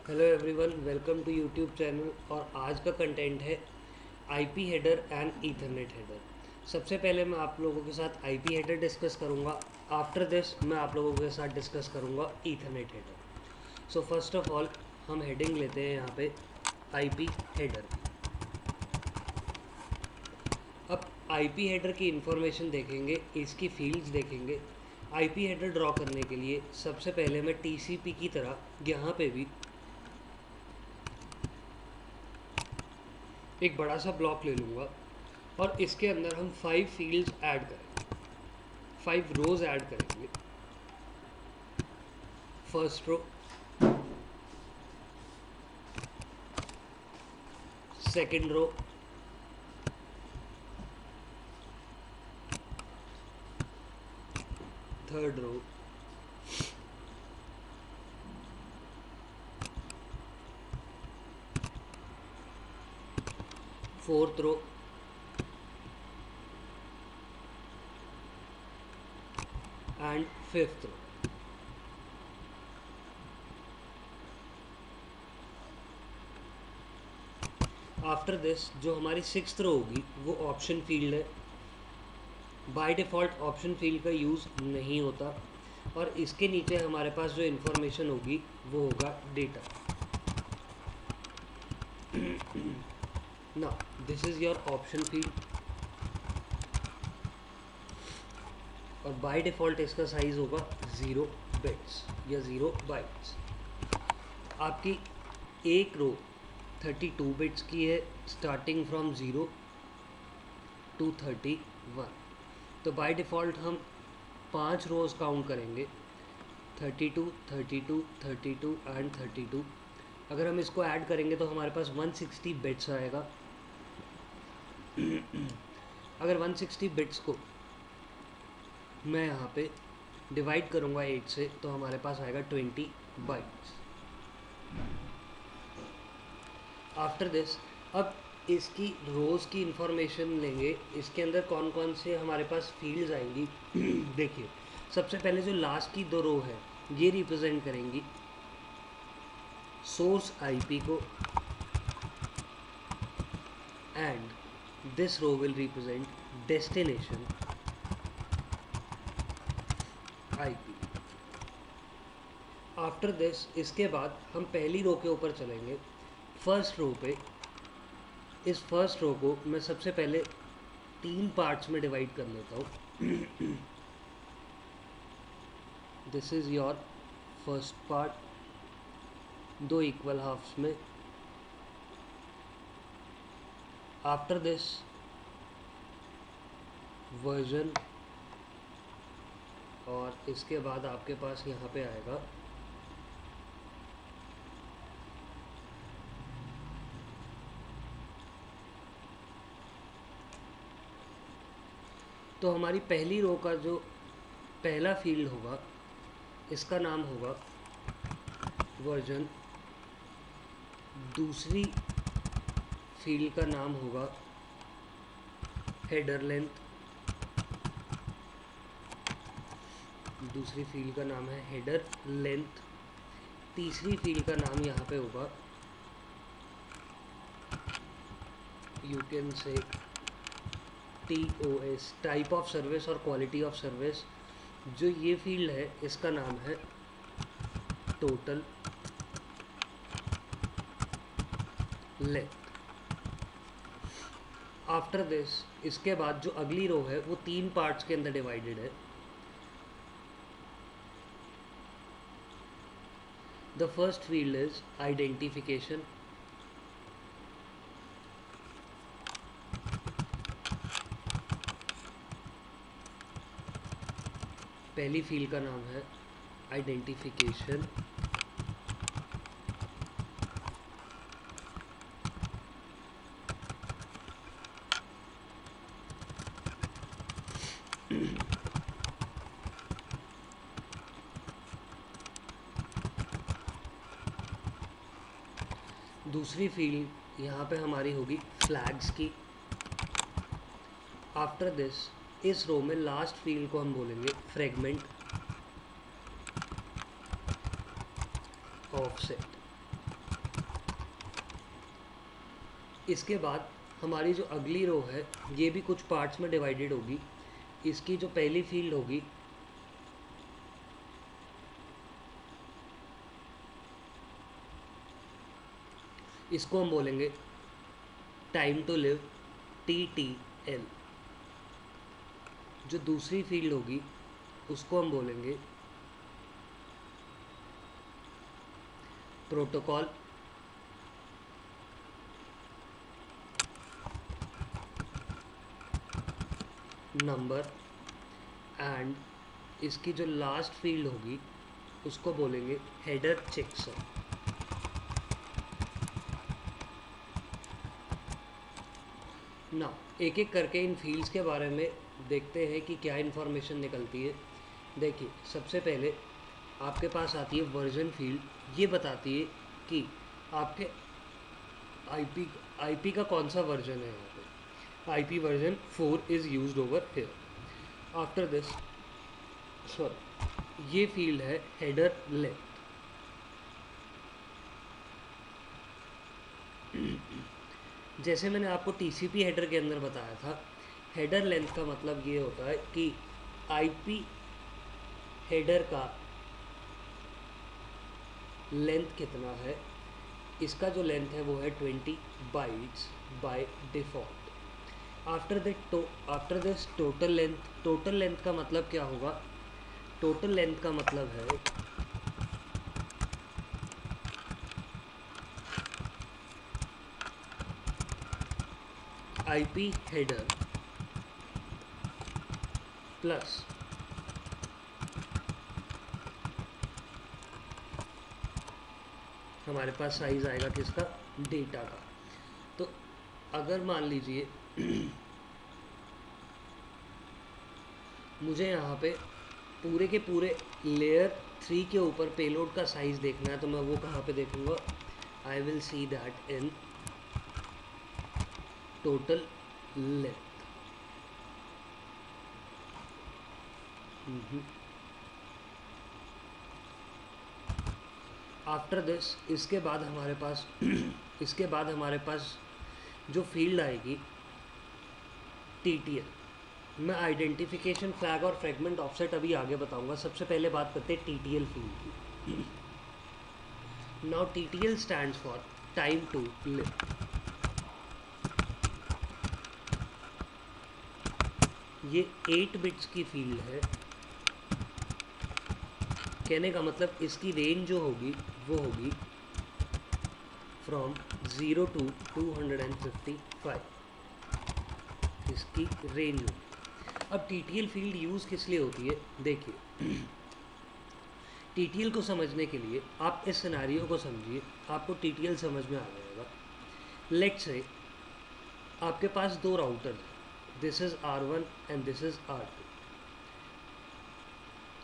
Hello everyone, welcome to YouTube channel. और आज का कंटेंट है IP header and Ethernet header. सबसे पहले मैं आप लोगों के साथ आईपी हेडर डिस्कस करूंगा। आफ्टर दिस मैं आप लोगों के साथ डिस्कस करूंगा Ethernet header. So first of all हम हेडिंग लेते हैं यहाँ पे आईपी हेडर। अब आईपी हेडर की इंफॉर्मेशन देखेंगे, इसकी फील्ड्स देखेंगे। आईपी हेडर ड्रॉ करने के लिए सबसे पहले मैं टीसीपी की तरह यहाँ पे भी एक बड़ा सा ब्लॉक ले लूँगा और इसके अंदर हम 5 फील्ड्स ऐड करेंगे, 5 रोज ऐड करेंगे। First row, second row, third row, fourth row and fifth row. After this जो हमारी सिक्स्थ रो होगी वो ऑप्शन फील्ड है। बाय डिफ़ॉल्ट ऑप्शन फील्ड का यूज़ नहीं होता और इसके नीचे हमारे पास जो इन्फॉर्मेशन होगी वो होगा डेटा। ना this is your option field और बाय डिफ़ॉल्ट इसका साइज़ होगा 0 बिट्स या 0 बाइट्स। आपकी एक रो 32 बिट्स की है, स्टार्टिंग फ्रॉम 0 टू 31। तो बाय डिफ़ॉल्ट हम 5 रोज़ काउंट करेंगे, 32, 32, 32 एंड 32। अगर हम इसको ऐड करेंगे तो हमारे पास 160 बिट्स आएगा। अगर 160 बिट्स को मैं यहाँ पे डिवाइड करूँगा 8 से तो हमारे पास आएगा 20 बाइट्स। आफ्टर दिस अब इसकी रोज़ की इंफॉर्मेशन लेंगे। इसके अंदर कौन कौन से हमारे पास फील्ड्स आएंगी देखिए, सबसे पहले जो लास्ट की 2 रो है ये रिप्रेजेंट करेंगी सोर्स आईपी को and this row will represent destination IP. After this इसके बाद हम पहली रो के ऊपर चलेंगे, फर्स्ट रो पे। इस फर्स्ट रो को मैं सबसे पहले 3 पार्ट्स में डिवाइड कर लेता हूँ। This is your first part, 2 equal halves में। आफ्टर दिस वर्जन और इसके बाद आपके पास यहाँ पे आएगा तो हमारी पहली रो का जो पहला फील्ड होगा इसका नाम होगा वर्जन, दूसरी फील्ड का नाम होगा हेडर लेंथ, दूसरी फील्ड का नाम है हेडर लेंथ। तीसरी फील्ड का नाम यहाँ पे होगा, you can say TOS, type of service और क्वालिटी ऑफ सर्विस। जो ये फील्ड है इसका नाम है टोटल लेंथ। आफ्टर दिस इसके बाद जो अगली रो है वो 3 पार्ट्स के अंदर डिवाइडेड है। The first field is identification, पहली फील्ड का नाम है आइडेंटिफिकेशन। दूसरी फील्ड यहाँ पे हमारी होगी फ्लैग्स की। आफ्टर दिस इस रो में लास्ट फील्ड को हम बोलेंगे फ्रेगमेंट ऑफसेट। इसके बाद हमारी जो अगली रो है ये भी कुछ पार्ट्स में डिवाइडेड होगी। इसकी जो पहली फील्ड होगी इसको हम बोलेंगे टाइम टू लिव TTL। जो दूसरी फील्ड होगी उसको हम बोलेंगे प्रोटोकॉल नंबर, एंड इसकी जो लास्ट फील्ड होगी उसको बोलेंगे हेडर चेकसम। ना एक एक करके इन फील्ड्स के बारे में देखते हैं कि क्या इन्फॉर्मेशन निकलती है। देखिए, सबसे पहले आपके पास आती है वर्जन फील्ड। ये बताती है कि आपके आईपी का कौन सा वर्जन है। यहाँ पे IP version 4 is used over here. After this sorry ये फील्ड है हेडर लेंथ। जैसे मैंने आपको TCP हेडर के अंदर बताया था, हेडर लेंथ का मतलब ये होता है कि आईपी हेडर का लेंथ कितना है। इसका जो लेंथ है वो है 20 bytes by default. After this total length का मतलब क्या होगा? टोटल लेंथ का मतलब है आईपी हेडर प्लस हमारे पास साइज़ आएगा किसका? डेटा का। तो अगर मान लीजिए मुझे यहाँ पे पूरे के पूरे लेयर 3 के ऊपर पेलोड का साइज़ देखना है, तो मैं वो कहाँ पे देखूँगा? I will see that in total length. After this इसके बाद हमारे पास जो फील्ड आएगी TTL। मैं आइडेंटिफिकेशन फ्लैग और फ्रेगमेंट ऑफसेट अभी आगे बताऊंगा। सबसे पहले बात करते हैं TTL फील्ड की। Now TTL stands for time to live. ये 8 बिट्स की फील्ड है। कहने का मतलब इसकी रेंज जो होगी वो होगी फ्रॉम 0 to 255। इसकी रेंज होगी। अब TTL फील्ड यूज़ किस लिए होती है? देखिए, TTL को समझने के लिए आप इस सिनेरियो को समझिए, आपको TTL समझ में आ जाएगा। लेट्स से आपके पास दो राउटर हैं, this is R1 and this is R2।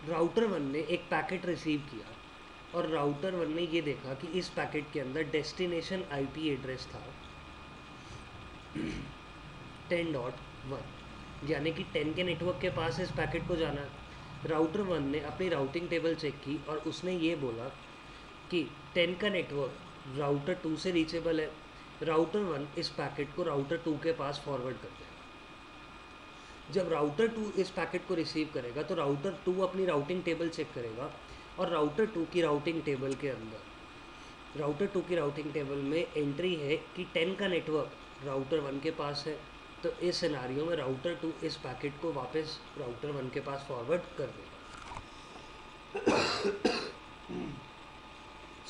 Router 1 ने एक पैकेट रिसीव किया और राउटर 1 ने ये देखा कि इस पैकेट के अंदर डेस्टिनेशन IP एड्रेस था 10.1, यानी कि 10 के नेटवर्क के पास इस पैकेट को जाना है। राउटर 1 ने अपनी राउटिंग टेबल चेक की और उसने ये बोला कि 10 का नेटवर्क राउटर 2 से रीचेबल है। राउटर 1 इस पैकेट को राउटर 2 के पास फॉरवर्ड कर देगा। जब राउटर 2 इस पैकेट को रिसीव करेगा तो राउटर 2 अपनी राउटिंग टेबल चेक करेगा और राउटर 2 की राउटिंग टेबल में एंट्री है कि 10 का नेटवर्क राउटर 1 के पास है। तो इस सिनेरियो में राउटर 2 इस पैकेट को वापस राउटर 1 के पास फॉरवर्ड कर देगा।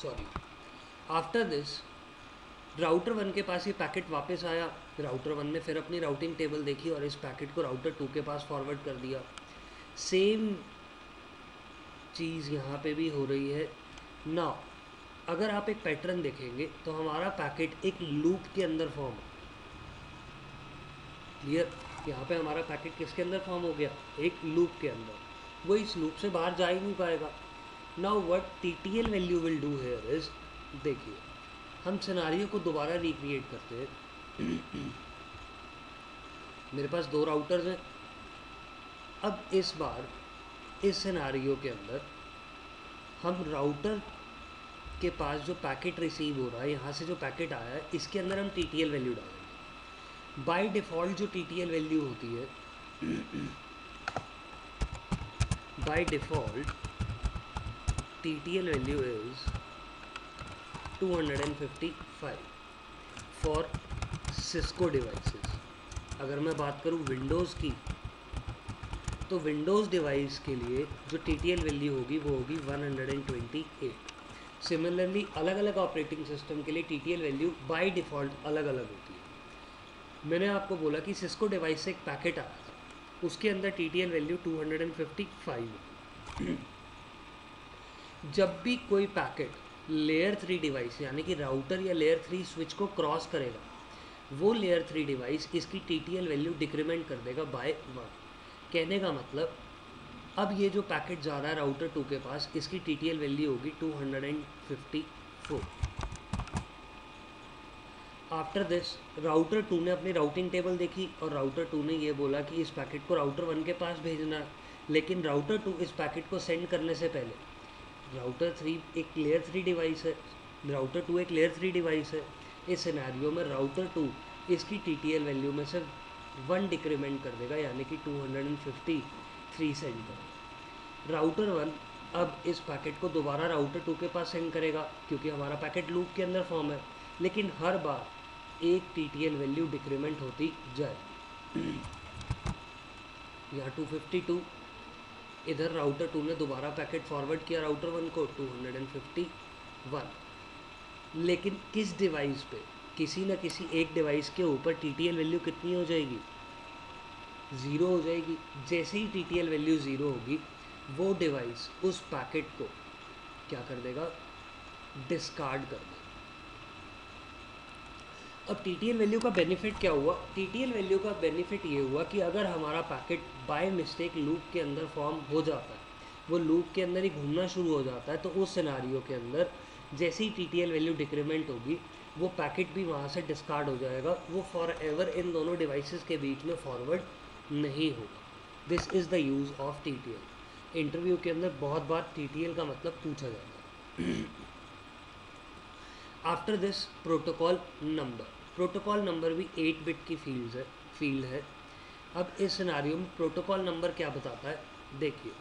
सॉरी आफ्टर दिस राउटर 1 के पास ये पैकेट वापस आया। राउटर 1 ने फिर अपनी राउटिंग टेबल देखी और इस पैकेट को राउटर 2 के पास फॉरवर्ड कर दिया। सेम चीज़ यहाँ पे भी हो रही है ना। अगर आप एक पैटर्न देखेंगे तो हमारा पैकेट एक लूप के अंदर फॉर्म है। क्लियर? यहाँ पे हमारा पैकेट किसके अंदर फॉर्म हो गया? एक लूप के अंदर। वो इस लूप से बाहर जा ही नहीं पाएगा। Now what TTL value will do here is, देखिए हम सिनेरियो को दोबारा रिक्रिएट करते हैं। मेरे पास दो राउटर्स हैं। अब इस बार इस सिनेरियो के अंदर हम राउटर के पास जो पैकेट रिसीव हो रहा है, यहाँ से जो पैकेट आया है, इसके अंदर हम TTL वैल्यू डालेंगे। बाय डिफ़ॉल्ट जो TTL वैल्यू होती है, by default TTL value is 255 for Cisco devices. अगर मैं बात करूँ विंडोज़ की, तो विंडोज़ डिवाइस के लिए जो TTL वैल्यू होगी वो होगी 128। सिमिलरली अलग अलग ऑपरेटिंग सिस्टम के लिए TTL वैल्यू बाय डिफ़ॉल्ट अलग अलग होती है। मैंने आपको बोला कि सिस्को डिवाइस से एक पैकेट आया था, उसके अंदर TTL वैल्यू 255 है। जब भी कोई पैकेट लेयर 3 डिवाइस यानी कि राउटर या लेयर 3 स्विच को क्रॉस करेगा, वो लेयर 3 डिवाइस इसकी TTL वैल्यू डिक्रीमेंट कर देगा बाय 1। कहने का मतलब अब ये जो पैकेट जा रहा है राउटर 2 के पास, इसकी TTL वैल्यू होगी 254। आफ्टर दिस राउटर 2 ने अपनी राउटिंग टेबल देखी और राउटर 2 ने ये बोला कि इस पैकेट को राउटर 1 के पास भेजना है, लेकिन राउटर 2 इस पैकेट को सेंड करने से पहले, राउटर 3 एक लेयर 3 डिवाइस है, राउटर 2 एक लेयर 3 डिवाइस है, इस सिनेरियो में राउटर 2 इसकी TTL वैल्यू में से 1 डिक्रीमेंट कर देगा, यानी कि 253 सेंड करेगा। राउटर 1 अब इस पैकेट को दोबारा राउटर 2 के पास सेंड करेगा, क्योंकि हमारा पैकेट लूप के अंदर फॉर्म है, लेकिन हर बार एक TTL वैल्यू डिक्रीमेंट होती जाए। यहाँ 252, इधर राउटर 2 ने दोबारा पैकेट फॉरवर्ड किया राउटर 1 को 251, लेकिन किस डिवाइस पे, किसी न किसी एक डिवाइस के ऊपर TTL वैल्यू कितनी हो जाएगी, 0 हो जाएगी। जैसे ही TTL वैल्यू 0 होगी, वो डिवाइस उस पैकेट को क्या कर देगा, डिस्कार्ड कर देगा। अब TTL वैल्यू का बेनिफिट क्या हुआ? TTL वैल्यू का बेनिफिट ये हुआ कि अगर हमारा पैकेट बाय मिस्टेक लूप के अंदर फॉर्म हो जाता है, वो लूप के अंदर ही घूमना शुरू हो जाता है, तो उस सिनारियो के अंदर जैसे ही TTL वैल्यू डिक्रीमेंट होगी, वो पैकेट भी वहाँ से डिस्कार्ड हो जाएगा, वो फॉर एवर इन दोनों डिवाइसेस के बीच में फॉरवर्ड नहीं होगा। This is the use of TTL। Interview के अंदर बहुत बार TTL का मतलब पूछा जाता है। आफ्टर दिस प्रोटोकॉल नंबर भी 8 बिट की फील्ड है। अब इस सिनारियो में प्रोटोकॉल नंबर क्या बताता है, देखिए।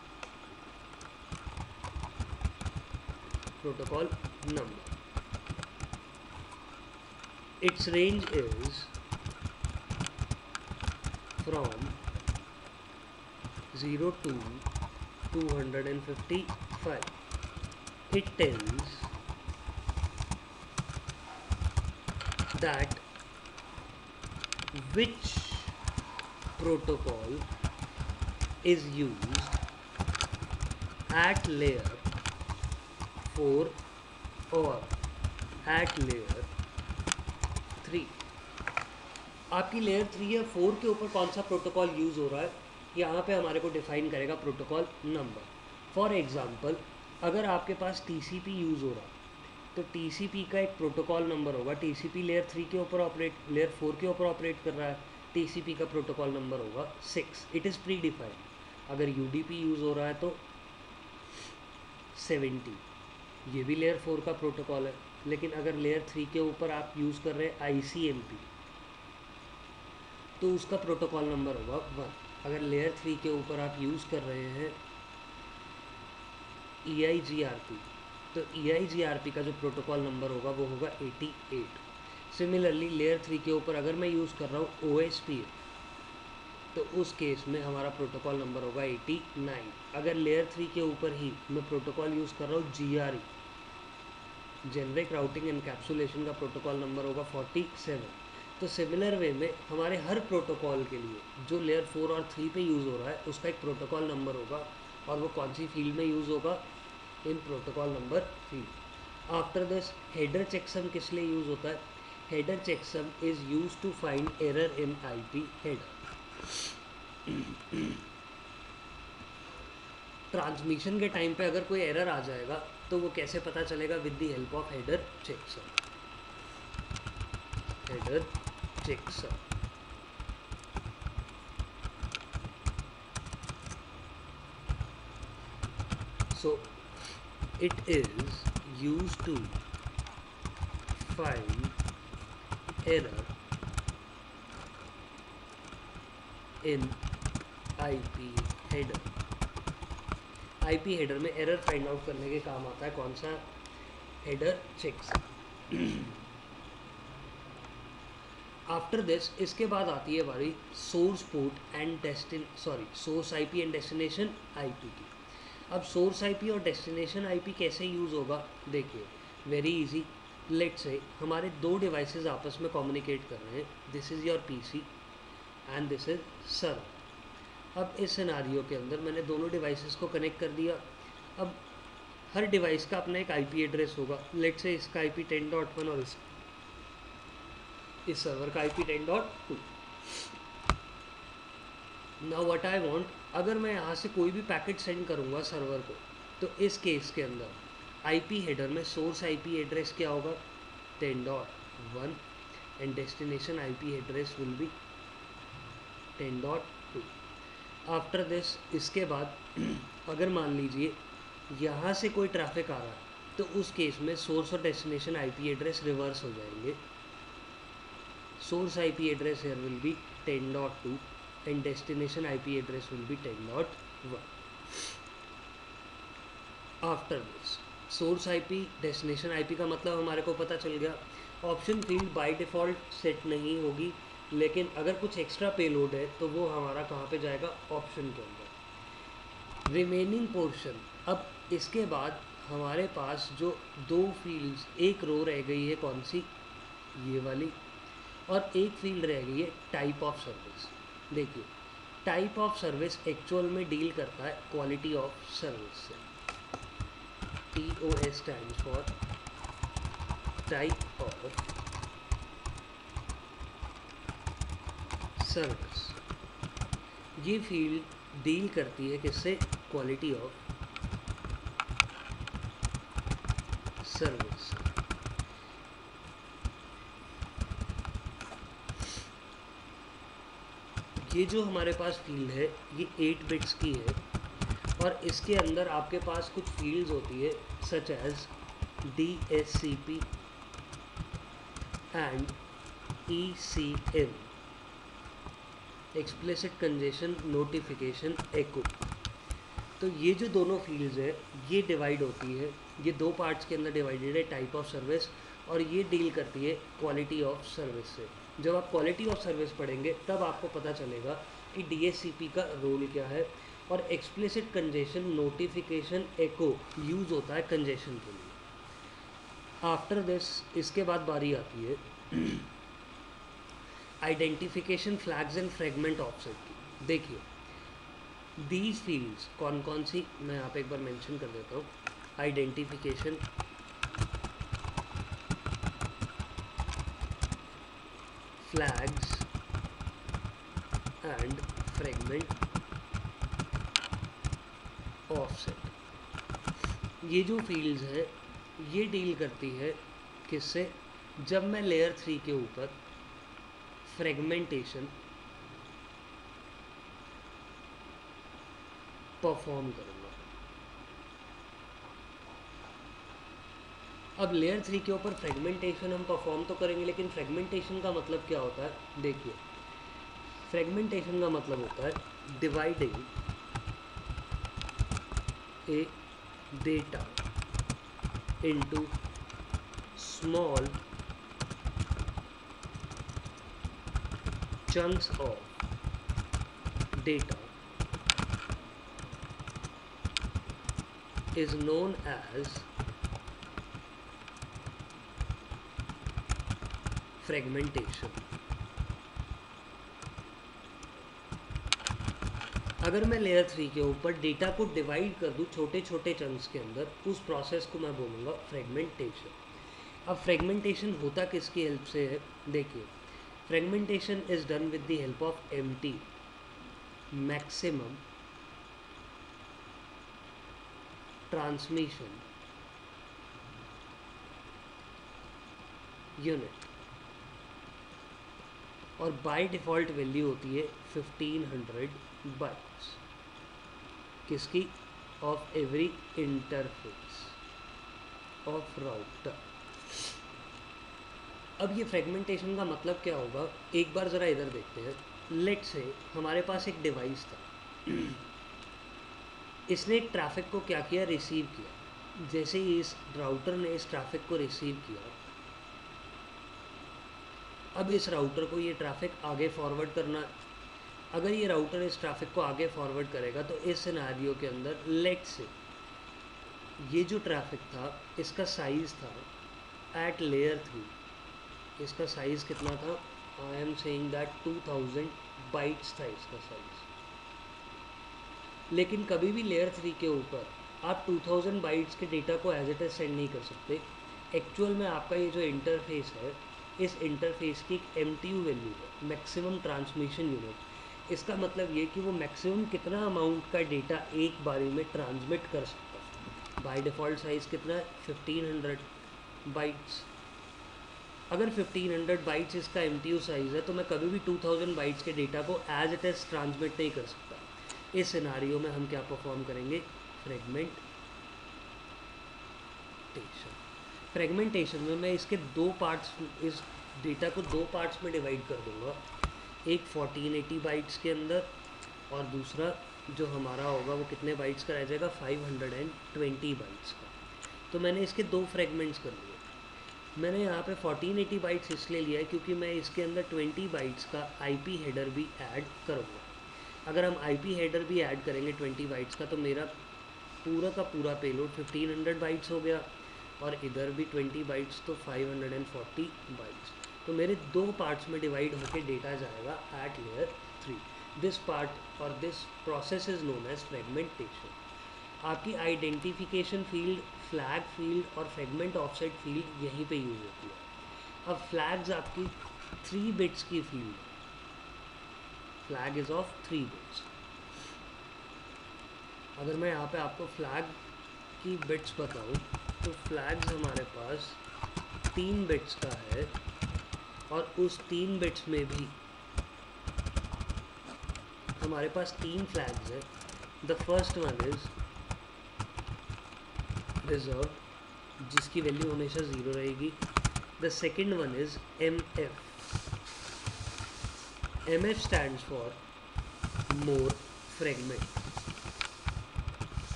Protocol number, it's range is from 0 to 255. It tells that which protocol is used at layer 4 or at layer 3। आपकी लेयर 3 या 4 के ऊपर कौन सा प्रोटोकॉल यूज़ हो रहा है, यहाँ पे हमारे को डिफाइन करेगा प्रोटोकॉल नंबर। फॉर एग्जांपल, अगर आपके पास TCP यूज़ हो रहा है, तो TCP का एक प्रोटोकॉल नंबर होगा। TCP लेयर 3 के ऊपर ऑपरेट, लेयर 4 के ऊपर ऑपरेट कर रहा है, TCP का प्रोटोकॉल नंबर होगा 6। It is pre defined. अगर UDP यूज़ हो रहा है तो 70, ये भी लेयर 4 का प्रोटोकॉल है। लेकिन अगर लेयर 3 के ऊपर आप यूज़ कर रहे हैं ICMP, तो उसका प्रोटोकॉल नंबर होगा 1। अगर लेयर 3 के ऊपर आप यूज़ कर रहे हैं EIGRP, तो EIGRP का जो प्रोटोकॉल नंबर होगा वो होगा 88। सिमिलरली लेयर 3 के ऊपर अगर मैं यूज़ कर रहा हूँ OSPF, तो उस केस में हमारा प्रोटोकॉल नंबर होगा 89। अगर लेयर 3 के ऊपर ही मैं प्रोटोकॉल यूज़ कर रहा हूँ GRE, जेनरिक राउटिंग एनकैप्सुलेशन का प्रोटोकॉल नंबर होगा 47। तो सिमिलर वे में हमारे हर प्रोटोकॉल के लिए जो लेयर 4 और 3 पे यूज़ हो रहा है, उसका एक प्रोटोकॉल नंबर होगा, और वो कौन सी फील्ड में यूज़ होगा, in protocol number field. After this header checksum किस लिए यूज़ होता है? Header checksum is use to find error in IP header. Transmission के टाइम पे अगर कोई एरर आ जाएगा तो वो कैसे पता चलेगा? With the help of header checksum. Header checksum, so it is use to find error in IP header. IP header में एरर फाइंड आउट करने के काम आता है कौन सा? Header checks. आफ्टर दिस, इसके बाद आती है बारी source port and source IP and destination IP की। अब सोर्स आईपी और डेस्टिनेशन आईपी कैसे यूज़ होगा देखिए, वेरी इजी। लेट्स से हमारे दो डिवाइसेस आपस में कम्युनिकेट कर रहे हैं, this is your PC and this is server. अब इस सिनारियो के अंदर मैंने दोनों डिवाइसेस को कनेक्ट कर दिया। अब हर डिवाइस का अपना एक आईपी एड्रेस होगा। लेट्स से इसका आईपी 10.1 और इस सर्वर का IP 10.2। Now what I want, अगर मैं यहाँ से कोई भी पैकेट सेंड करूँगा सर्वर को, तो इस केस के अंदर आईपी हेडर में सोर्स आईपी एड्रेस क्या होगा? 10.1 and destination IP address will be 10.2। After this, इसके बाद अगर मान लीजिए यहाँ से कोई ट्रैफिक आ रहा है, तो उस केस में सोर्स और डेस्टिनेशन आईपी एड्रेस रिवर्स हो जाएंगे। Source IP address here will be 10.2 and destination IP address will be 10.1. After this, source IP destination IP का मतलब हमारे को पता चल गया। Option field by default set नहीं होगी, लेकिन अगर कुछ एक्स्ट्रा पेलोड है तो वो हमारा कहाँ पे जाएगा? ऑप्शन के अंदर। रिमेनिंग पोर्शन, अब इसके बाद हमारे पास जो दो फील्ड्स, एक रो रह गई है कौन सी? ये वाली, और एक फील्ड रह गई है टाइप ऑफ सर्विस। देखिए, टाइप ऑफ सर्विस एक्चुअल में डील करता है क्वालिटी ऑफ सर्विस से। TOS stand for type of service. ये फील्ड डील करती है किससे? Quality of service. ये जो हमारे पास फील्ड है ये 8 बिट्स की है, और इसके अंदर आपके पास कुछ फील्ड्स होती है such as DSCP and ECM, explicit congestion notification echo. तो ये जो दोनों फील्ड्स है ये डिवाइड होती है, ये दो पार्ट्स के अंदर डिवाइडेड है, टाइप ऑफ सर्विस, और ये डील करती है क्वालिटी ऑफ सर्विस से। जब आप क्वालिटी ऑफ सर्विस पढ़ेंगे तब आपको पता चलेगा कि DSCP का रोल क्या है, और एक्सप्लिसिट कंजेशन नोटिफिकेशन एको यूज़ होता है कंजेशन के लिए। आफ्टर दिस, इसके बाद बारी आती है identification flags and fragment offset की। देखिए, दीज फील्ड्स कौन कौन सी, मैं यहाँ पे एक बार मेंशन कर देता हूँ। Identification, flags and fragment offset. ये जो फील्ड्स है ये डील करती है किससे? जब मैं लेयर 3 के ऊपर फ्रेगमेंटेशन परफॉर्म करूँगा। अब लेयर 3 के ऊपर फ्रेगमेंटेशन हम परफॉर्म तो करेंगे, लेकिन फ्रेगमेंटेशन का मतलब क्या होता है? देखिए, फ्रेगमेंटेशन का मतलब होता है dividing A data into small chunks of data is known as fragmentation। अगर मैं लेयर 3 के ऊपर डेटा को डिवाइड कर दूं छोटे छोटे चंक्स के अंदर, उस प्रोसेस को मैं बोलूँगा फ्रेगमेंटेशन। अब फ्रेगमेंटेशन होता किसकी हेल्प से है? देखिए, fragmentation is done with the help of MT, maximum transmission unit, और बाय डिफ़ॉल्ट वैल्यू होती है 1500 बाइट्स। किसकी? Of every interface. Of router. अब ये फ्रेगमेंटेशन का मतलब क्या होगा, एक बार ज़रा इधर देखते हैं। लेट से हमारे पास एक डिवाइस था, इसने एक ट्रैफिक को क्या किया, रिसीव किया। जैसे ही इस राउटर ने इस ट्रैफिक को रिसीव किया, अब इस राउटर को ये ट्रैफिक आगे फॉरवर्ड करना। अगर ये राउटर इस ट्रैफिक को आगे फॉरवर्ड करेगा तो इस सिनेरियो के अंदर लेट से ये जो ट्रैफिक था इसका साइज़ था एट लेयर 3, इसका साइज़ कितना था, I am saying that 2000 bytes था इसका साइज़। लेकिन कभी भी लेयर 3 के ऊपर आप 2000 बाइट्स के डेटा को एज इट इज़ सेंड नहीं कर सकते। एक्चुअल में आपका ये जो इंटरफेस है, इस इंटरफेस की एक MTU वैल्यू है, मैक्सिमम ट्रांसमिशन यूनिट। इसका मतलब ये कि वो मैक्सिमम कितना अमाउंट का डेटा एक बारी में ट्रांसमिट कर सकता है। बाय डिफ़ॉल्ट साइज़ कितना है, 1500 बाइट्स। अगर 1500 बाइट्स इसका MTU साइज़ है तो मैं कभी भी 2000 बाइट्स के डेटा को एज इट इज़ ट्रांसमिट नहीं कर सकता। इस सिनारियो में हम क्या परफॉर्म करेंगे, फ्रेगमेंटेशन। फ्रेगमेंटेशन में मैं इसके दो पार्ट्स, इस डेटा को दो पार्ट्स में डिवाइड कर दूंगा, एक 1480 बाइट्स के अंदर और दूसरा जो हमारा होगा वो कितने बाइट्स का रह जाएगा, 520 बाइट्स का। तो मैंने इसके दो फ्रेगमेंट्स कर लिए। मैंने यहाँ पे 1480 बाइट्स इसलिए लिया है क्योंकि मैं इसके अंदर 20 बाइट्स का IP हेडर भी ऐड करूँगा। अगर हम IP हेडर भी ऐड करेंगे 20 बाइट्स का तो मेरा पूरा का पूरा पेलोड 1500 बाइट्स हो गया, और इधर भी 20 बाइट्स तो 540 बाइट्स। तो मेरे दो पार्ट्स में डिवाइड होकर डेटा जाएगा एट लेयर 3। दिस पार्ट और this process is known as fragmentation. आपकी आइडेंटिफिकेशन फील्ड, फ्लैग फील्ड और फ्रेगमेंट ऑफसेट फील्ड यहीं पे यूज़ होती है। अब फ्लैग्स आपकी 3 बिट्स की field, flag is of 3 bits. अगर मैं यहाँ पे आपको फ्लैग की बिट्स बताऊँ तो फ्लैग्स हमारे पास 3 बिट्स का है, और उस 3 बिट्स में भी हमारे पास 3 फ्लैग्स है। The first one is reserve, जिसकी वैल्यू हमेशा 0 रहेगी। The second one is MF। MF stands for more fragment.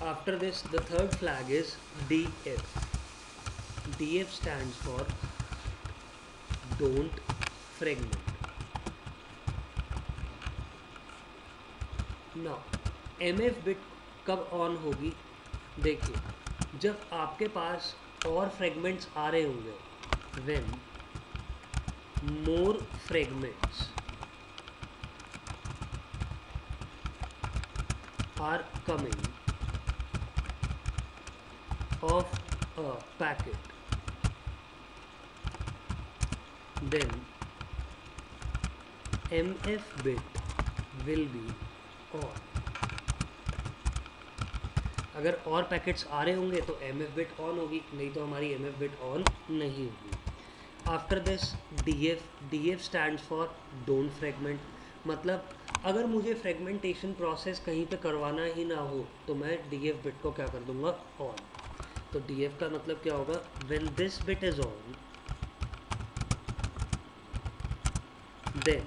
After this, the third flag is DF. DF stands for don't fragment. Now, MF bit कब on होगी, देखिए जब आपके पास और fragments आ रहे होंगे, when more fragments are coming of a packet, then MF bit will be on. अगर और पैकेट्स आ रहे होंगे तो MF बिट ऑन होगी, नहीं तो हमारी MF बिट ऑन नहीं होगी। After this DF stands for don't fragment. मतलब अगर मुझे फ्रेगमेंटेशन प्रोसेस कहीं पे करवाना ही ना हो तो मैं DF बिट को क्या कर दूंगा, ऑन। तो DF का मतलब क्या होगा, when this bit is on then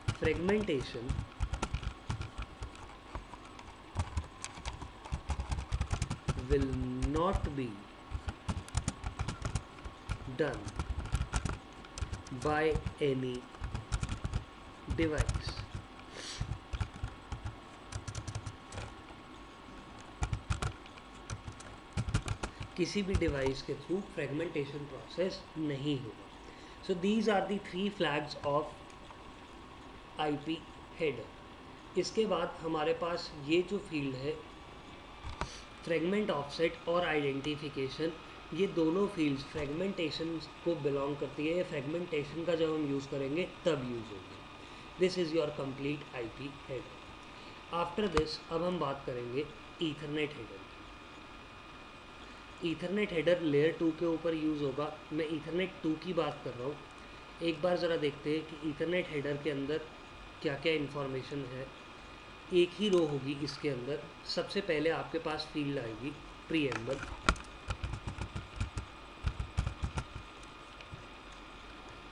fragmentation will not be done by any device. किसी भी डिवाइस के थ्रू फ्रेगमेंटेशन प्रोसेस नहीं होगा। So these are the 3 flags of IP header. इसके बाद हमारे पास ये जो फील्ड है फ्रेगमेंट ऑफसेट और आइडेंटिफिकेशन, ये दोनों फील्ड्स फ्रेगमेंटेशन को बिलोंग करती है। फ्रेगमेंटेशन का जब हम यूज़ करेंगे तब यूज़ होंगे। This is your complete IP header. After this अब हम बात करेंगे ईथरनेट हेडर की। ईथरनेट हेडर लेयर 2 के ऊपर यूज़ होगा। मैं ईथरनेट 2 की बात कर रहा हूँ। एक बार ज़रा देखते हैं कि ईथरनेट हेडर के अंदर क्या क्या इन्फॉर्मेशन है। एक ही रो होगी इसके अंदर। सबसे पहले आपके पास फील्ड आएगी प्रीएम्बल।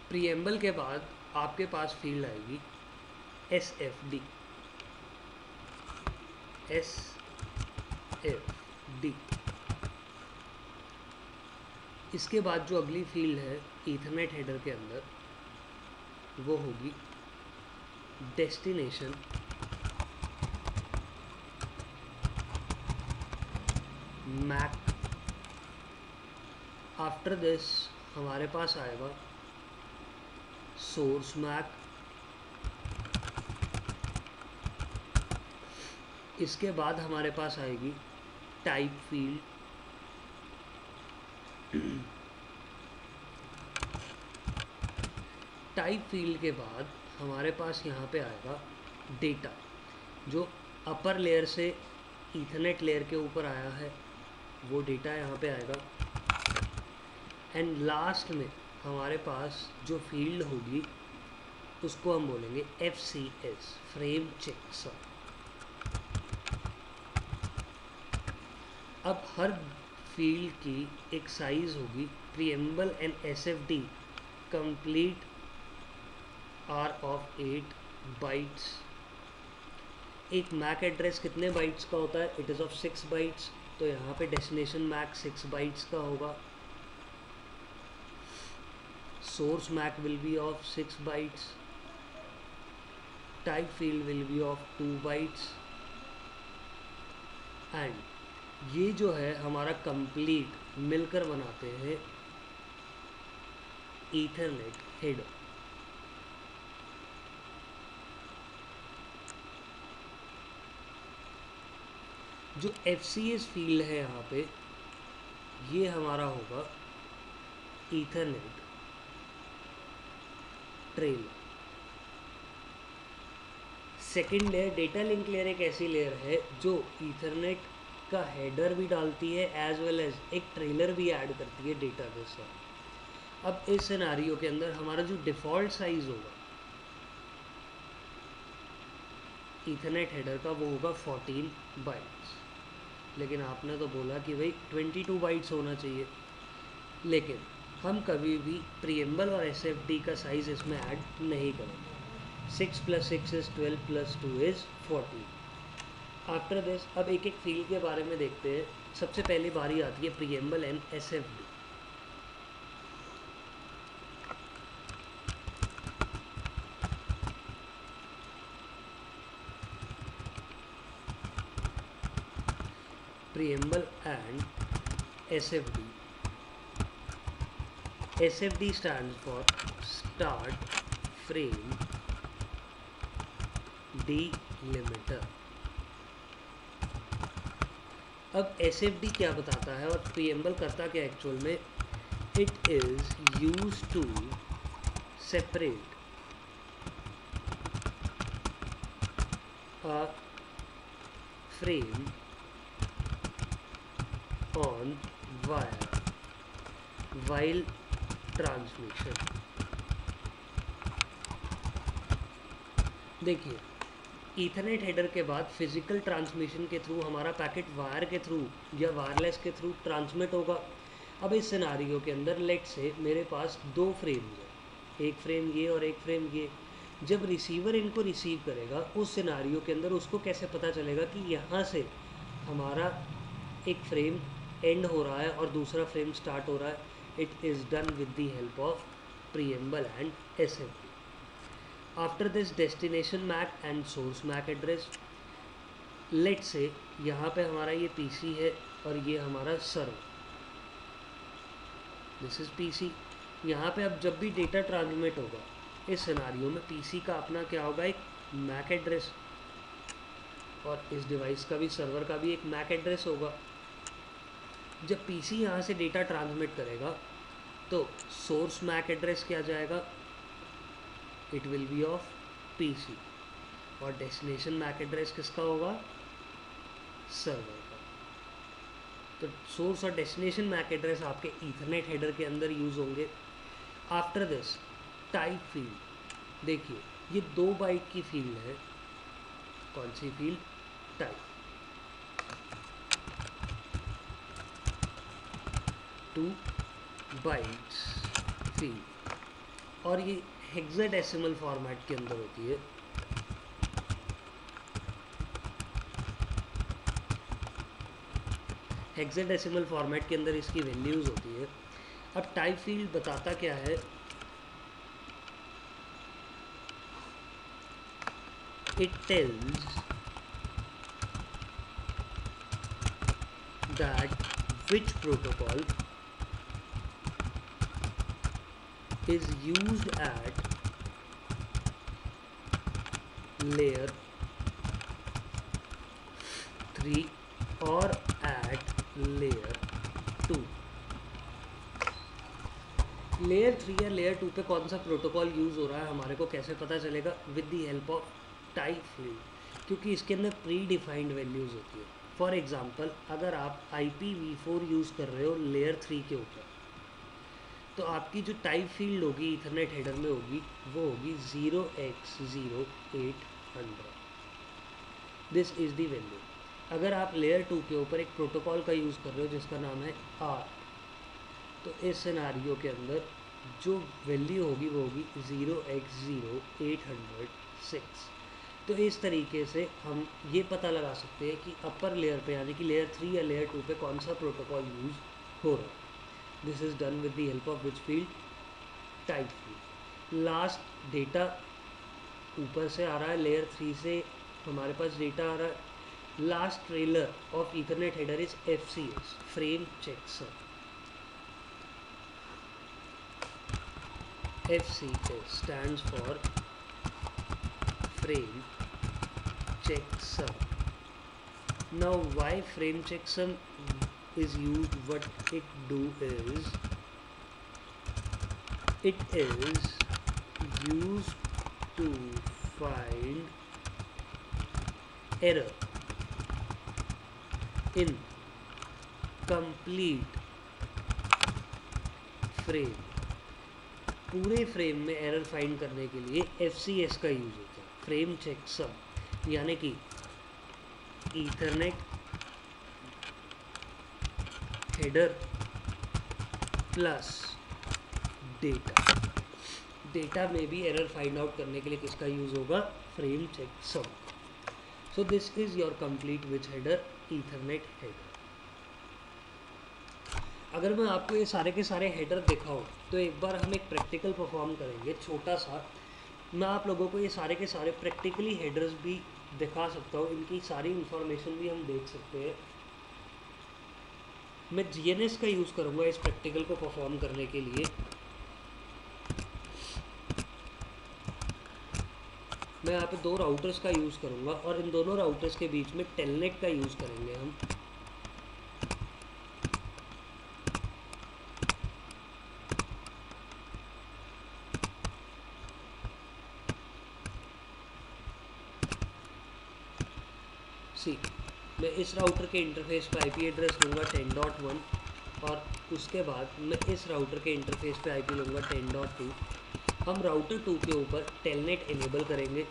प्रीएम्बल के बाद आपके पास फील्ड आएगी SFD। SFD इसके बाद जो अगली फील्ड है ईथरनेट हेडर के अंदर वो होगी डेस्टिनेशन मैक। आफ्टर दिस हमारे पास आएगा सोर्स मैक। इसके बाद हमारे पास आएगी टाइप फील्ड। टाइप फील्ड के बाद हमारे पास यहाँ पे आएगा डेटा, जो अपर लेयर से ईथरनेट लेयर के ऊपर आया है वो डेटा यहाँ पे आएगा। एंड लास्ट में हमारे पास जो फील्ड होगी उसको हम बोलेंगे FCS, फ्रेम चेकसम। अब हर फील्ड की एक साइज होगी। Preamble and SFD complete are of 8 bytes. एक मैक एड्रेस कितने बाइट्स का होता है? It is of 6 bytes. तो यहाँ पे डेस्टिनेशन मैक 6 बाइट्स का होगा। Source MAC will be of 6 bytes. Type field will be of 2 bytes. And ये जो है हमारा कंप्लीट मिलकर बनाते हैं ईथरनेट हेडर। जो FCS फील्ड है यहाँ पे ये हमारा होगा Ethernet trail. Second layer data link layer एक ऐसी लेयर है जो ईथरनेट का हेडर भी डालती है एज वेल एज एक ट्रेलर भी ऐड करती है डेटा के साथ। अब इस सिनेरियो के अंदर हमारा जो डिफ़ॉल्ट साइज होगा ईथरनेट हेडर का वो होगा 14 बाइट्स। लेकिन आपने तो बोला कि भाई 22 बाइट्स होना चाहिए, लेकिन हम कभी भी प्रीएम्बल और SFD का साइज़ इसमें ऐड नहीं करेंगे। 6 + 6 is 12 + 2 is 14। आफ्टर दिस अब एक एक फील्ड के बारे में देखते हैं। सबसे पहले बारी आती है preamble and SFD। Preamble and SFD। SFD stands for Start Frame Delimiter। अब SFD क्या बताता है और प्रीएम्बल करता क्या एक्चुअल में? It is use to separate a frame on wire while transmission. देखिए ईथरनेट हेडर के बाद फिजिकल ट्रांसमिशन के थ्रू हमारा पैकेट वायर के थ्रू या वायरलेस के थ्रू ट्रांसमिट होगा। अब इस सिनेरियो के अंदर लेट से मेरे पास 2 फ्रेम्स हैं, एक फ्रेम ये और एक फ्रेम ये। जब रिसीवर इनको रिसीव करेगा उस सिनेरियो के अंदर उसको कैसे पता चलेगा कि यहाँ से हमारा एक फ्रेम एंड हो रहा है और दूसरा फ्रेम स्टार्ट हो रहा है? It is done with the help of preamble and SFD। After this destination MAC and source MAC address. Let's say यहाँ पे हमारा ये PC है और ये हमारा सर्वर, दिस इज़ PC। यहाँ पे अब जब भी डेटा ट्रांसमिट होगा इस सिनेरियो में PC का अपना क्या होगा? एक मैक एड्रेस, और इस डिवाइस का भी सर्वर का भी एक मैक एड्रेस होगा। जब PC यहाँ से डेटा ट्रांसमिट करेगा तो सोर्स मैक एड्रेस क्या जाएगा? It will be of PC। और डेस्टिनेशन मैक एड्रेस किसका होगा? सर्वर का। तो सोर्स और डेस्टिनेशन मैक एड्रेस आपके ईथरनेट हेडर के अंदर यूज़ होंगे। After this type field. देखिए ये 2 बाइट की फील्ड है। कौन सी फील्ड? टाइप। 2 बाइट्स फील्ड, और ये हेक्साडेसिमल फॉर्मेट के अंदर होती है। हेक्साडेसिमल फॉर्मेट के अंदर इसकी वैल्यूज़ होती है। अब टाइप फील्ड बताता क्या है, it tells that which protocol is used at layer 3 or at layer 2। Layer 3 या लेयर 2 पे कौन सा प्रोटोकॉल यूज़ हो रहा है हमारे को कैसे पता चलेगा? With the help of type field, क्योंकि इसके अंदर प्री डिफाइंड वैल्यूज़ होती है। फॉर एग्जांपल, अगर आप IPv4 यूज़ कर रहे हो लेयर 3 के ऊपर, तो आपकी जो टाइप फील्ड होगी इथरनेट हेडर में होगी वो होगी 0x0800। This is the value. अगर आप लेयर 2 के ऊपर एक प्रोटोकॉल का यूज़ कर रहे हो जिसका नाम है आर, तो इस सिनारियो के अंदर जो वैल्यू होगी वो होगी 0x0806। तो इस तरीके से हम ये पता लगा सकते हैं कि अपर लेयर पे यानी कि लेयर 3 या लेयर 2 पे कौन सा प्रोटोकॉल यूज़ हो रहा है। This is done with the help of which field? Type field. Last data ऊपर से आ रहा है, लेयर 3 से हमारे पास डेटा आ रहा है। Last trailer of Ethernet header is FCS, frame checksum. FCS stands for frame checksum. Now why frame checksum is used? What it do is it is used to find error in complete frame। पूरे frame में error find करने के लिए FCS का use होता है, frame checksum, यानी कि ईथरनेट हेडर प्लस डेटा में भी एरर फाइंड आउट करने के लिए किसका यूज होगा? Frame checksum. So this is your complete which header, Ethernet header. अगर मैं आपको ये सारे के सारे हेडर दिखाऊं तो एक बार हम एक प्रैक्टिकल परफॉर्म करेंगे छोटा सा। मैं आप लोगों को ये सारे के सारे प्रैक्टिकली हेडर्स भी दिखा सकता हूँ, इनकी सारी इंफॉर्मेशन भी हम देख सकते हैं। मैं GNS का यूज़ करूँगा इस प्रैक्टिकल को परफॉर्म करने के लिए। मैं यहाँ पे 2 राउटर्स का यूज़ करूँगा और इन दोनों राउटर्स के बीच में टेलनेट का यूज़ करेंगे हम। मैं इस राउटर के इंटरफेस पर IP एड्रेस लूँगा 10.1 और उसके बाद मैं इस राउटर के इंटरफेस पे IP लूँगा 10.2। हम राउटर 2 के ऊपर टेलनेट इनेबल करेंगे।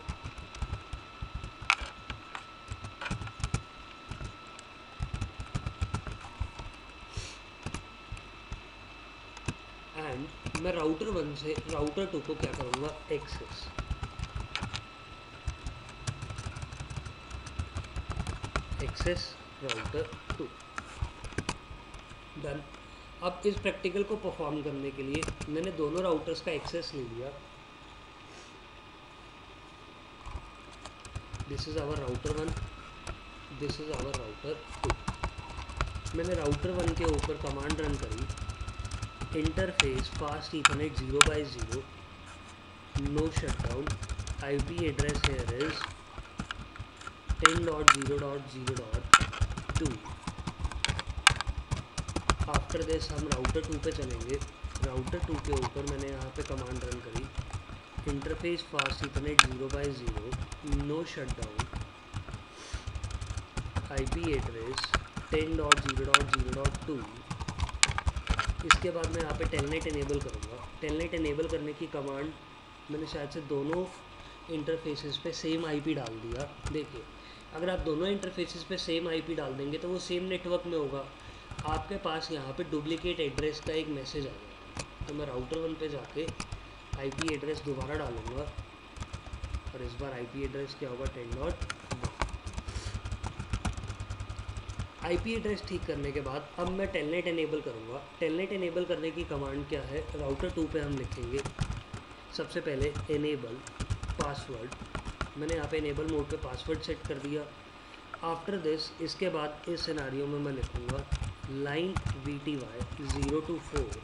एंड मैं राउटर 1 से राउटर 2 को क्या करूँगा? एक्सेस। Router 2 done. अब इस प्रैक्टिकल को परफॉर्म करने के लिए मैंने दोनों राउटर्स का एक्सेस ले लिया। This is our router 1, this is our router 2। मैंने राउटर 1 के ऊपर कमांड रन करी, interface fast Ethernet 0x0, no shutdown, IP address here is 10.0.0.2। After this हम राउटर 2 पे चलेंगे। राउटर 2 के ऊपर मैंने यहाँ पे कमांड रन करी, interface fast Ethernet 0x0, no shutdown, IP address 10.0.0.2। इसके बाद मैं यहाँ पे टेलनेट इनेबल करूँगा। टेलनेट इनेबल करने की कमांड मैंने शायद से दोनों इंटरफेसेस पे सेम IP डाल दिया। देखिए, अगर आप दोनों इंटरफेसेस पे सेम IP डाल देंगे तो वो सेम नेटवर्क में होगा। आपके पास यहाँ पे डुप्लीकेट एड्रेस का एक मैसेज आ गया, तो मैं राउटर 1 पे जाके आईपी एड्रेस दोबारा डालूँगा और इस बार आईपी एड्रेस क्या होगा 10.1। आईपी एड्रेस ठीक करने के बाद अब मैं टेलनेट एनेबल करूँगा। टेलनेट एनेबल करने की कमांड क्या है, राउटर 2 पे हम लिखेंगे सबसे पहले एनेबल पासवर्ड। मैंने यहाँ पे एनेबल मोड पे पासवर्ड सेट कर दिया। आफ्टर दिस इसके बाद इस सिनारियो में मैं लिखूँगा लाइन VTY 0 to 4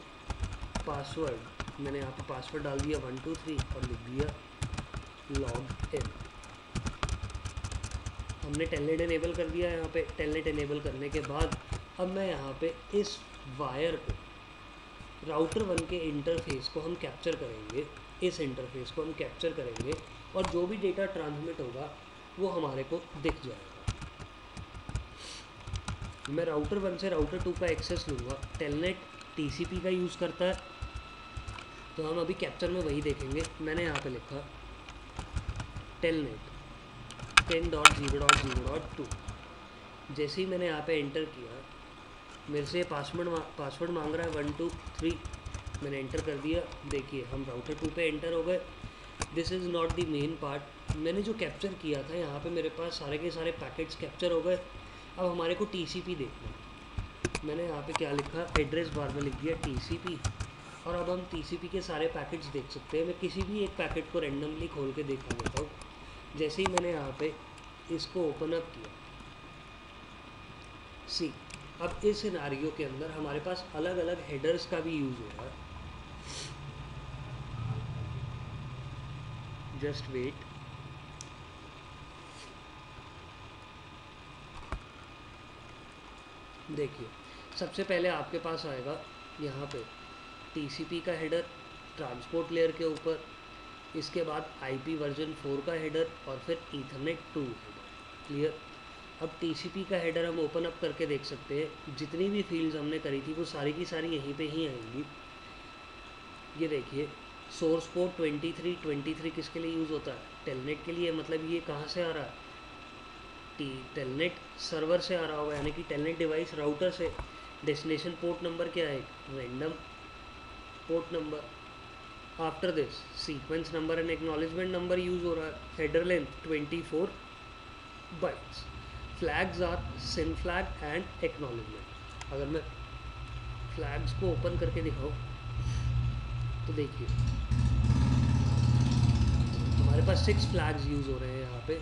पासवर्ड। मैंने यहाँ पे पासवर्ड डाल दिया 1 2 3 और लिख दिया लॉग इन। हमने टेलनेट एनेबल कर दिया। यहाँ पे टेलनेट एनेबल करने के बाद अब मैं यहाँ पे इस वायर को राउटर 1 के इंटरफेस को हम कैप्चर करेंगे। इस इंटरफेस को हम कैप्चर करेंगे और जो भी डेटा ट्रांसमिट होगा वो हमारे को दिख जाएगा। मैं राउटर 1 से राउटर 2 का एक्सेस लूँगा। टेलनेट TCP का यूज़ करता है, तो हम अभी कैप्चर में वही देखेंगे। मैंने यहाँ पे लिखा टेलनेट 10.0.0.2। जैसे ही मैंने यहाँ पे एंटर किया, मेरे से पासवर्ड मांग रहा है 1 2 3। मैंने एंटर कर दिया। देखिए हम राउटर 2 पे एंटर हो गए। This is not the main part. मैंने जो कैप्चर किया था यहाँ पे मेरे पास सारे के सारे पैकेट्स कैप्चर हो गए। अब हमारे को TCP देखना है। मैंने यहाँ पे क्या लिखा, एड्रेस बार में लिख दिया TCP। और अब हम TCP के सारे पैकेट्स देख सकते हैं। मैं किसी भी एक पैकेट को रेंडमली खोल के दिखा देता हूँ। जैसे ही मैंने यहाँ पे इसको ओपन अप किया, सी अब इस सिनारियो के अंदर हमारे पास अलग अलग हेडर्स का भी यूज़ हो रहा है। Just wait. देखिए सबसे पहले आपके पास आएगा यहाँ पे TCP का हेडर ट्रांसपोर्ट लेयर के ऊपर, इसके बाद IP वर्जन 4 का हेडर और फिर ईथरनेट 2 हेडर। क्लियर। अब TCP का हेडर हम ओपन अप करके देख सकते हैं। जितनी भी फील्ड्स हमने करी थी वो सारी की सारी यहीं पे ही आएंगी। ये देखिए सोर्स पोर्ट 23 किसके लिए यूज़ होता है, टेलनेट के लिए। मतलब ये कहाँ से आ रहा है, टेलनेट सर्वर से आ रहा होगा, यानी कि टेलनेट डिवाइस राउटर से। डेस्टिनेशन पोर्ट नंबर क्या है, random port number. After this sequence number and acknowledgement number use हो रहा है। Header length 24 bytes. Flags are syn flag and acknowledgement. अगर मैं फ्लैग्स को ओपन करके दिखाऊँ तो देखिए हमारे पास 6 फ्लैग्स यूज़ हो रहे हैं यहाँ पे।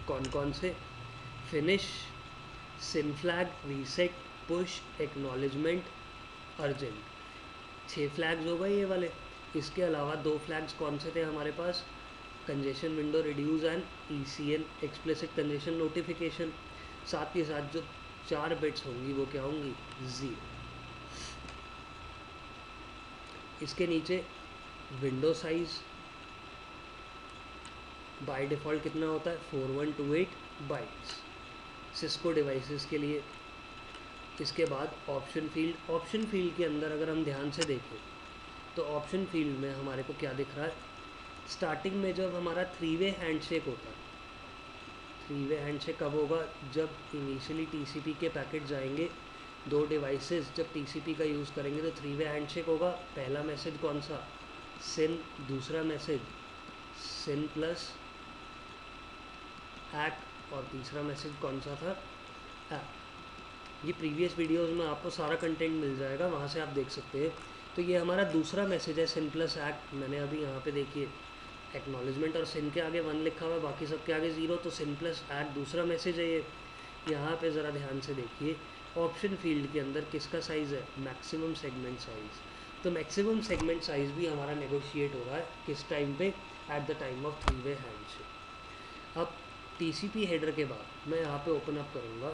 कौन कौन से, finish, syn flag, reset, push, acknowledgement, urgent. 6 flags हो गए ये वाले। इसके अलावा 2 फ्लैग्स कौन से थे हमारे पास, congestion window reduce and ECN explicit congestion notification. साथ के साथ जो 4 बिट्स होंगी वो क्या होंगी, 0। इसके नीचे विंडो साइज बाय डिफ़ॉल्ट कितना होता है, 4128 बाइट्स सिस्को डिवाइसेस के लिए। इसके बाद ऑप्शन फील्ड के अंदर अगर हम ध्यान से देखें तो ऑप्शन फील्ड में हमारे को क्या दिख रहा है, स्टार्टिंग में जब हमारा 3-वे हैंडशेक होता है। 3-वे हैंडशेक कब होगा, जब इनिशियली TCP के पैकेट जाएंगे। 2 डिवाइसेस जब TCP का यूज़ करेंगे तो 3-वे हैंडशेक होगा। पहला मैसेज कौन सा, सिन। दूसरा मैसेज सिन प्लस एक्ट। और तीसरा मैसेज कौन सा था, एक्ट। ये प्रीवियस वीडियोस में आपको सारा कंटेंट मिल जाएगा, वहाँ से आप देख सकते हैं। तो ये हमारा दूसरा मैसेज है, सिन प्लस एक्ट। मैंने अभी यहाँ पे देखिए एक्नॉलेजमेंट और सिन के आगे 1 लिखा हुआ है, बाकी सब के आगे 0। तो सिन प्लस एक्ट दूसरा मैसेज है ये। यहाँ पे ज़रा ध्यान से देखिए ऑप्शन फील्ड के अंदर किसका साइज़ है, मैक्सिमम सेगमेंट साइज़। तो मैक्सिमम सेगमेंट साइज़ भी हमारा नेगोशिएट हो रहा है किस टाइम पे, एट द टाइम ऑफ 3-वे हैंडशेक। अब TCP हेडर के बाद मैं यहाँ पे ओपन अप करूँगा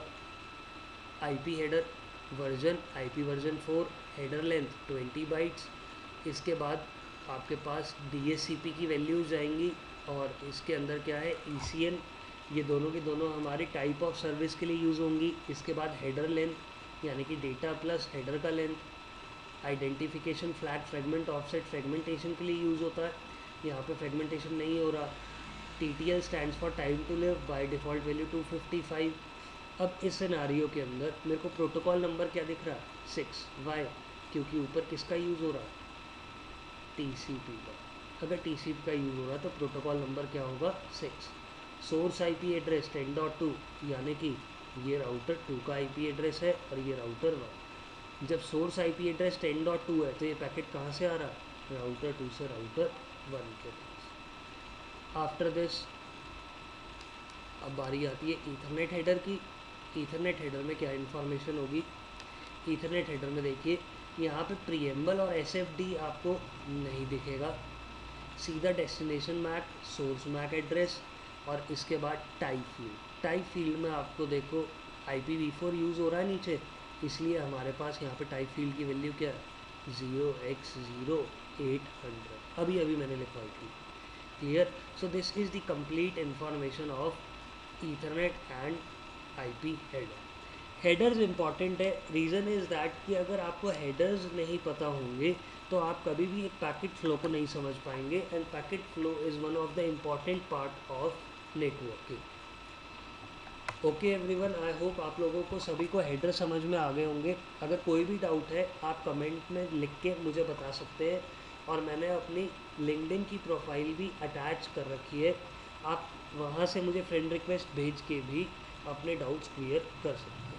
IP header version, IP version 4, header length 20 bytes. इसके बाद आपके पास DHCP की वैल्यूज जाएंगी और इसके अंदर क्या है, ECN। ये दोनों की दोनों हमारी टाइप ऑफ सर्विस के लिए यूज़ होंगी। इसके बाद हेडर लेंथ यानी कि डेटा प्लस हेडर का length. Identification flag fragment offset fragmentation के लिए यूज़ होता है। यहाँ पे फ्रेगमेंटेशन नहीं हो रहा। TTL stands for time to live, by default value 255। अब इस सिनारियो के अंदर मेरे को प्रोटोकॉल नंबर क्या दिख रहा है 6 वाई, क्योंकि ऊपर किसका यूज़ हो रहा है TCP का। अगर TCP का यूज़ हो रहा है तो प्रोटोकॉल नंबर क्या होगा 6। सोर्स IP एड्रेस 10.2, यानी कि ये राउटर 2 का IP एड्रेस है और ये राउटर 1। जब सोर्स IP एड्रेस 10.2 है तो ये पैकेट कहाँ से आ रहा है राउटर 2 से राउटर 1 के पास। आफ्टर दिस अब बारी आती है ईथरनेट हेडर की। ईथरनेट हेडर में क्या इन्फॉर्मेशन होगी, ईथरनेट हेडर में देखिए यहाँ पे प्रीएम्बल और SFD आपको नहीं दिखेगा, सीधा destination MAC, source MAC address और इसके बाद टाइप फील्ड। टाइप फील्ड में आपको देखो IPv4 यूज़ हो रहा है नीचे, इसलिए हमारे पास यहाँ पे टाइप फील्ड की वैल्यू क्या है 0x0800, अभी अभी मैंने लिखवाई थी। Clear. So this is the complete information of Ethernet and IP header. Headers important है, रीज़न इज़ दैट कि अगर आपको हेडर्स नहीं पता होंगे तो आप कभी भी एक पैकेट फ्लो को नहीं समझ पाएंगे, end packet flow is one of the important part of networking. Okay everyone, I hope आप लोगों को सभी को हेडर समझ में आ गए होंगे। अगर कोई भी डाउट है आप कमेंट में लिख के मुझे बता सकते हैं, और मैंने अपनी लिंक्डइन की प्रोफाइल भी अटैच कर रखी है, आप वहाँ से मुझे फ्रेंड रिक्वेस्ट भेज के भी अपने डाउट्स क्लियर कर सकते हैं।